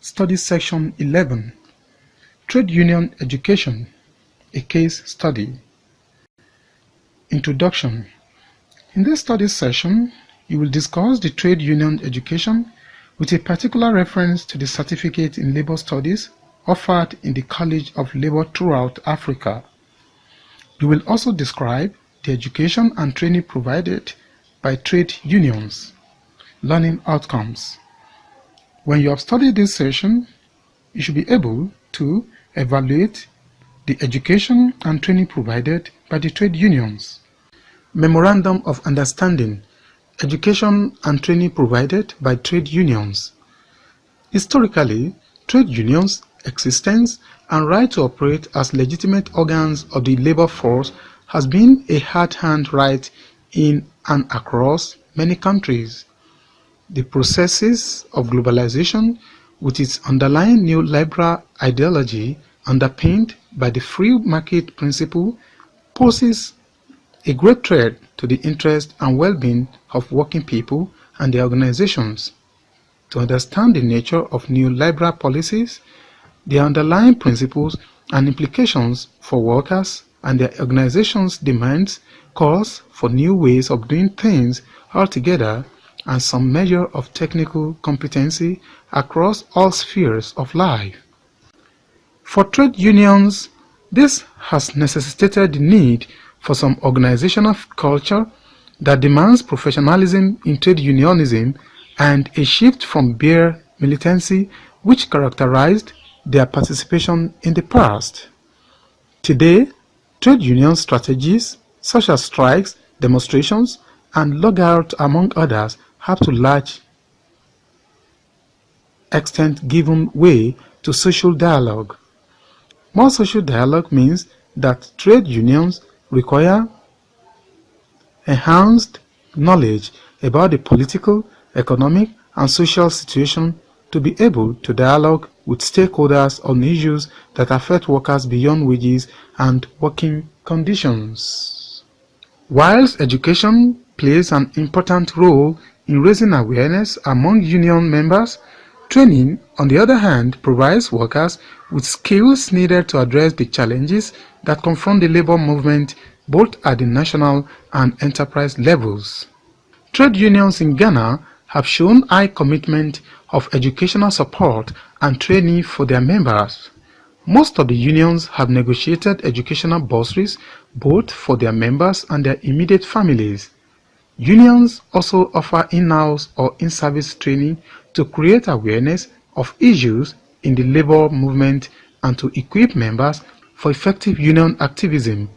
Study Section 11, Trade Union Education, a Case Study. Introduction. In this study session, you will discuss the trade union education with a particular reference to the Certificate in Labor Studies offered in the College of Labor throughout Africa. You will also describe the education and training provided by trade unions, learning outcomes. When you have studied this session, you should be able to evaluate the education and training provided by the trade unions. Memorandum of Understanding, education and training provided by trade unions. Historically, trade unions' existence and right to operate as legitimate organs of the labor force has been a hard-earned right in and across many countries. The processes of globalization, with its underlying neoliberal ideology underpinned by the free market principle, poses a great threat to the interest and well-being of working people and their organizations. To understand the nature of neoliberal policies, their underlying principles and implications for workers and their organizations' demands calls for new ways of doing things altogether and some measure of technical competency across all spheres of life. For trade unions, this has necessitated the need for some organizational culture that demands professionalism in trade unionism and a shift from bare militancy which characterized their participation in the past. Today, trade union strategies such as strikes, demonstrations, and logout, among others, have to large extent given way to social dialogue. More social dialogue means that trade unions require enhanced knowledge about the political, economic, and social situation to be able to dialogue with stakeholders on issues that affect workers beyond wages and working conditions. Whilst education plays an important role in raising awareness among union members, training, on the other hand, provides workers with skills needed to address the challenges that confront the labor movement both at the national and enterprise levels. Trade unions in Ghana have shown high commitment of educational support and training for their members. Most of the unions have negotiated educational bursaries both for their members and their immediate families. Unions also offer in-house or in-service training to create awareness of issues in the labor movement and to equip members for effective union activism.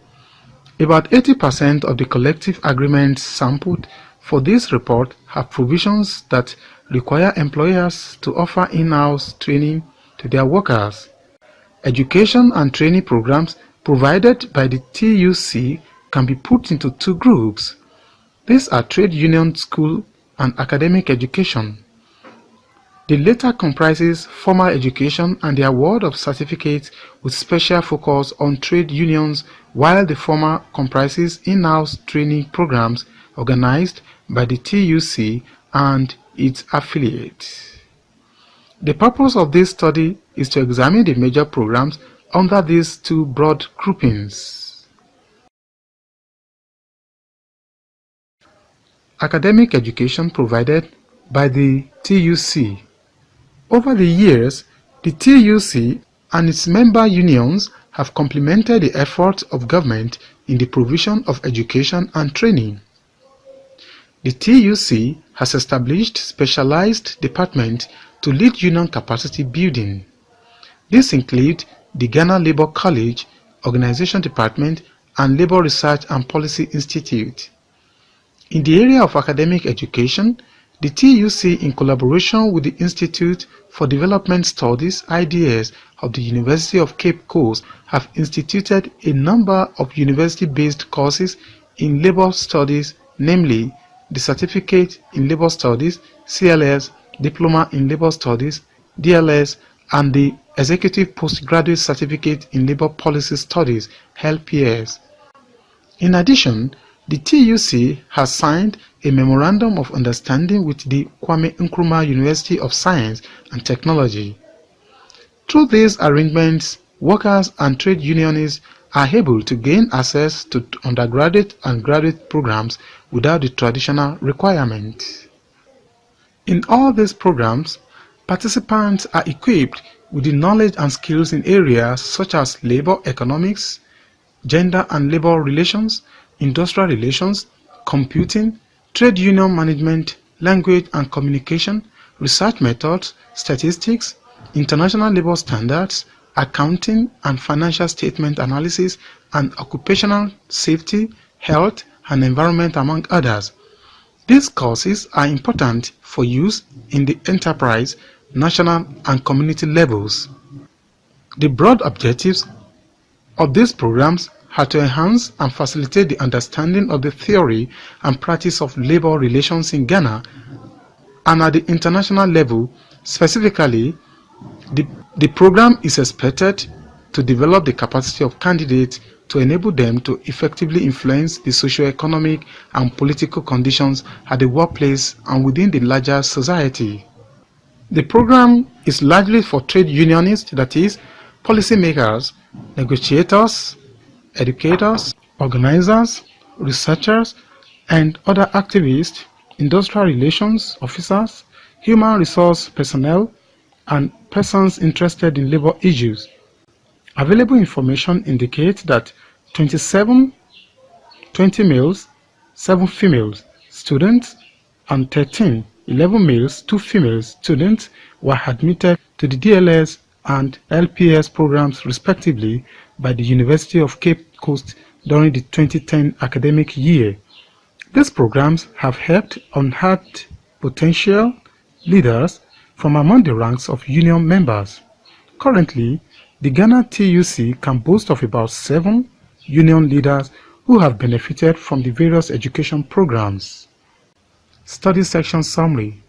About 80% of the collective agreements sampled for this report have provisions that require employers to offer in-house training to their workers. Education and training programs provided by the TUC can be put into two groups. These are trade union school and academic education. The latter comprises formal education and the award of certificates with special focus on trade unions, while the former comprises in-house training programs organized by the TUC and its affiliates. The purpose of this study is to examine the major programs under these two broad groupings. Academic education provided by the TUC. Over the years, the TUC and its member unions have complemented the efforts of government in the provision of education and training. The TUC has established specialized departments to lead union capacity building. These include the Ghana Labour College, Organization Department, and Labour Research and Policy Institute. In the area of academic education, the TUC, in collaboration with the Institute for Development Studies (IDS) of the University of Cape Coast, have instituted a number of university-based courses in labor studies, namely the Certificate in Labor Studies (CLS), Diploma in Labor Studies (DLS), and the Executive Postgraduate Certificate in Labor Policy Studies (LPS). In addition, the TUC has signed a Memorandum of Understanding with the Kwame Nkrumah University of Science and Technology Through these arrangements, workers and trade unionists are able to gain access to undergraduate and graduate programs without the traditional requirements. In all these programs, participants are equipped with the knowledge and skills in areas such as labor economics, gender and labor relations, industrial relations, computing, trade union management, language and communication, research methods, statistics, international labor standards, accounting and financial statement analysis, and occupational safety, health, and environment, among others. These courses are important for use in the enterprise, national, and community levels. The broad objectives of these programs are to enhance and facilitate the understanding of the theory and practice of labor relations in Ghana and at the international level. Specifically, the program is expected to develop the capacity of candidates to enable them to effectively influence the socio-economic and political conditions at the workplace and within the larger society. The program is largely for trade unionists, that is, policymakers, negotiators, educators, organizers, researchers, and other activists, industrial relations officers, human resource personnel, and persons interested in labor issues. Available information indicates that 20 males, 7 females students, and 11 males, 2 female students were admitted to the DLS and LPS programs respectively by the University of Cape Coast during the 2010 academic year. These programs have helped unearth potential leaders from among the ranks of union members. Currently, the Ghana TUC can boast of about 7 union leaders who have benefited from the various education programs. Study section summary.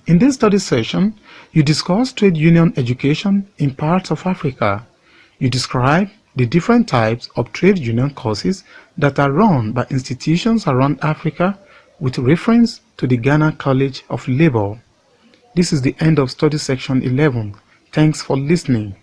In this study session, you discuss trade union education in parts of Africa. You describe the different types of trade union courses that are run by institutions around Africa with reference to the Ghana College of Labor. This is the end of study section 11. Thanks for listening.